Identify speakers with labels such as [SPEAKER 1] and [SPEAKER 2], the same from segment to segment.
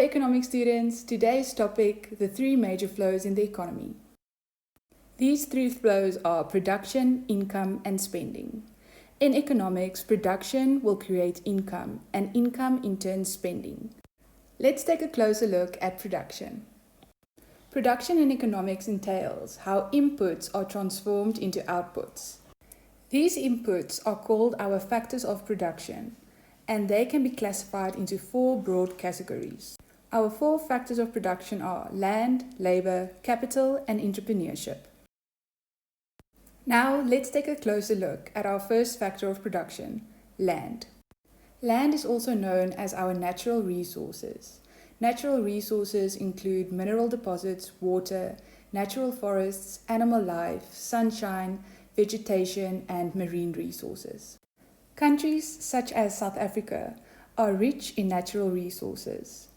[SPEAKER 1] economic students, today's topic, the three major flows in the economy. These three flows are production, income, and spending. In economics, production will create income, and income in turn spending. Let's take a closer look at production. Production in economics entails how inputs are transformed into outputs. These inputs are called our factors of production, and they can be classified into four broad categories. Our four factors of production are land, labor, capital, and entrepreneurship. Now, let's take a closer look at our first factor of production, land. Land is also known as our natural resources. Natural resources include mineral deposits, water, natural forests, animal life, sunshine, vegetation, and marine resources. Countries such as South Africa are rich in natural resources.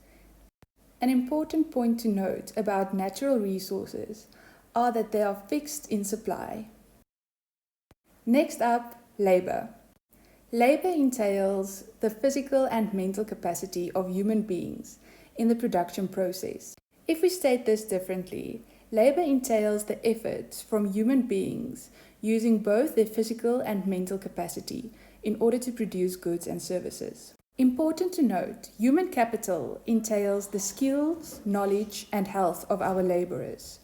[SPEAKER 1] An important point to note about natural resources are that they are fixed in supply. Next up, labor. Labor entails the physical and mental capacity of human beings in the production process. If we state this differently, labor entails the efforts from human beings using both their physical and mental capacity in order to produce goods and services. Important to note, human capital entails the skills, knowledge, and health of our laborers.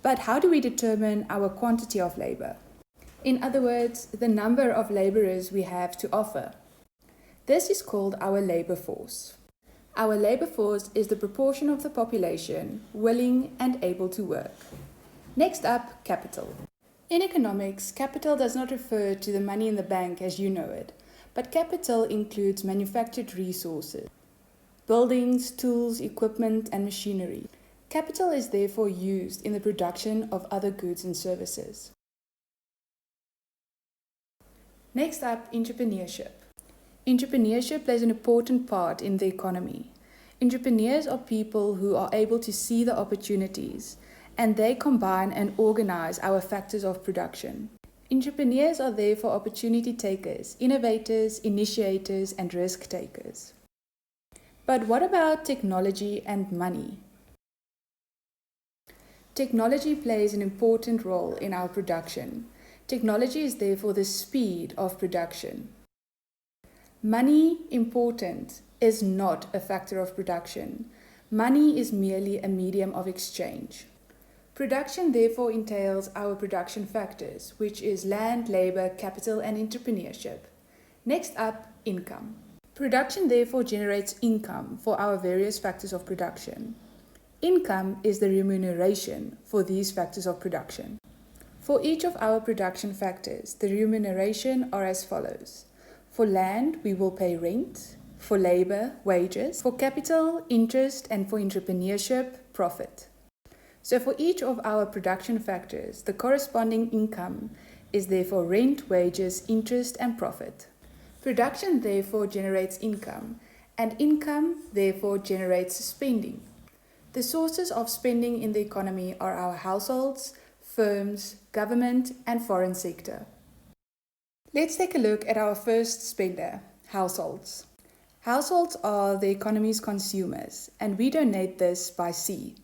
[SPEAKER 1] But how do we determine our quantity of labor? In other words, the number of laborers we have to offer. This is called our labor force. Our labor force is the proportion of the population willing and able to work. Next up, capital. In economics, capital does not refer to the money in the bank as you know it, but capital includes manufactured resources, buildings, tools, equipment, and machinery. Capital is therefore used in the production of other goods and services. Next up, entrepreneurship. Entrepreneurship plays an important part in the economy. Entrepreneurs are people who are able to see the opportunities, and they combine and organize our factors of production. Entrepreneurs are therefore opportunity takers, innovators, initiators, and risk takers. But what about technology and money? Technology plays an important role in our production. Technology is therefore the speed of production. Money, important, is not a factor of production. Money is merely a medium of exchange. Production therefore entails our production factors, which is land, labor, capital, and entrepreneurship. Next up, income. Production therefore generates income for our various factors of production. Income is the remuneration for these factors of production. For each of our production factors, the remuneration are as follows. For land, we will pay rent. For labor, wages. For capital, interest. And for entrepreneurship, profit. So for each of our production factors, the corresponding income is therefore rent, wages, interest, and profit. Production therefore generates income, and income therefore generates spending. The sources of spending in the economy are our households, firms, government, and foreign sector. Let's take a look at our first spender, households. Households are the economy's consumers, and we donate this by sea.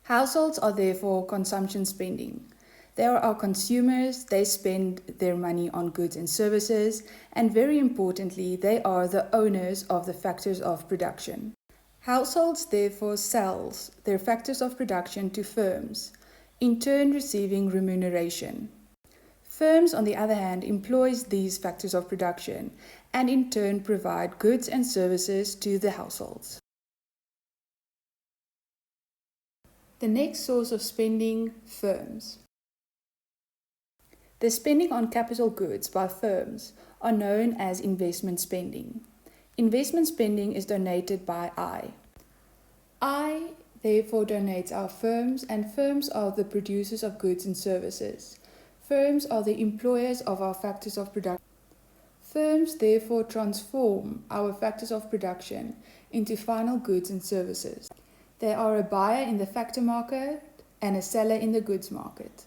[SPEAKER 1] Households are therefore consumption spending. They are our consumers, they spend their money on goods and services, and very importantly, they are the owners of the factors of production. Households therefore sell their factors of production to firms, in turn receiving remuneration. Firms, on the other hand, employs these factors of production and in turn provide goods and services to the households. The next source of spending, firms. The spending on capital goods by firms are known as investment spending. Investment spending is donated by I. I therefore donates our firms, and firms are the producers of goods and services. Firms are the employers of our factors of production. Firms therefore transform our factors of production into final goods and services. They are a buyer in the factor market and a seller in the goods market.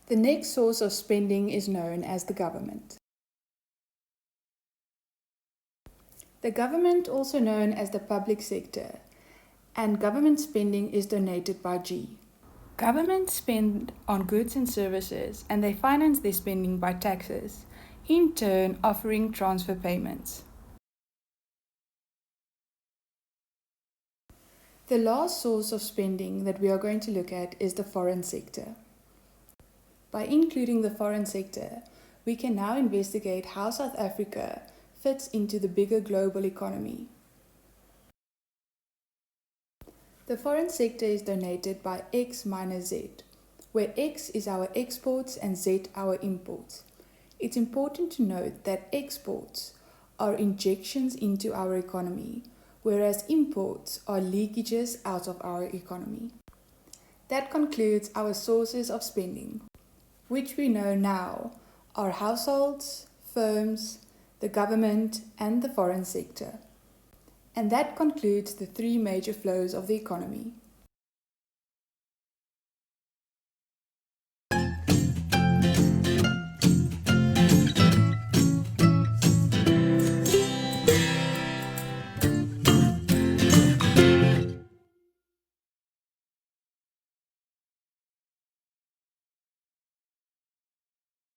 [SPEAKER 1] The next source of spending is known as the government. The government, also known as the public sector, and government spending is donated by G. Governments spend on goods and services, and they finance their spending by taxes, in turn offering transfer payments. The last source of spending that we are going to look at is the foreign sector. By including the foreign sector, we can now investigate how South Africa fits into the bigger global economy. The foreign sector is donated by X minus Z, where X is our exports and Z our imports. It's important to note that exports are injections into our economy, whereas imports are leakages out of our economy. That concludes our sources of spending, which we know now are households, firms, the government, and the foreign sector. And that concludes the three major flows of the economy.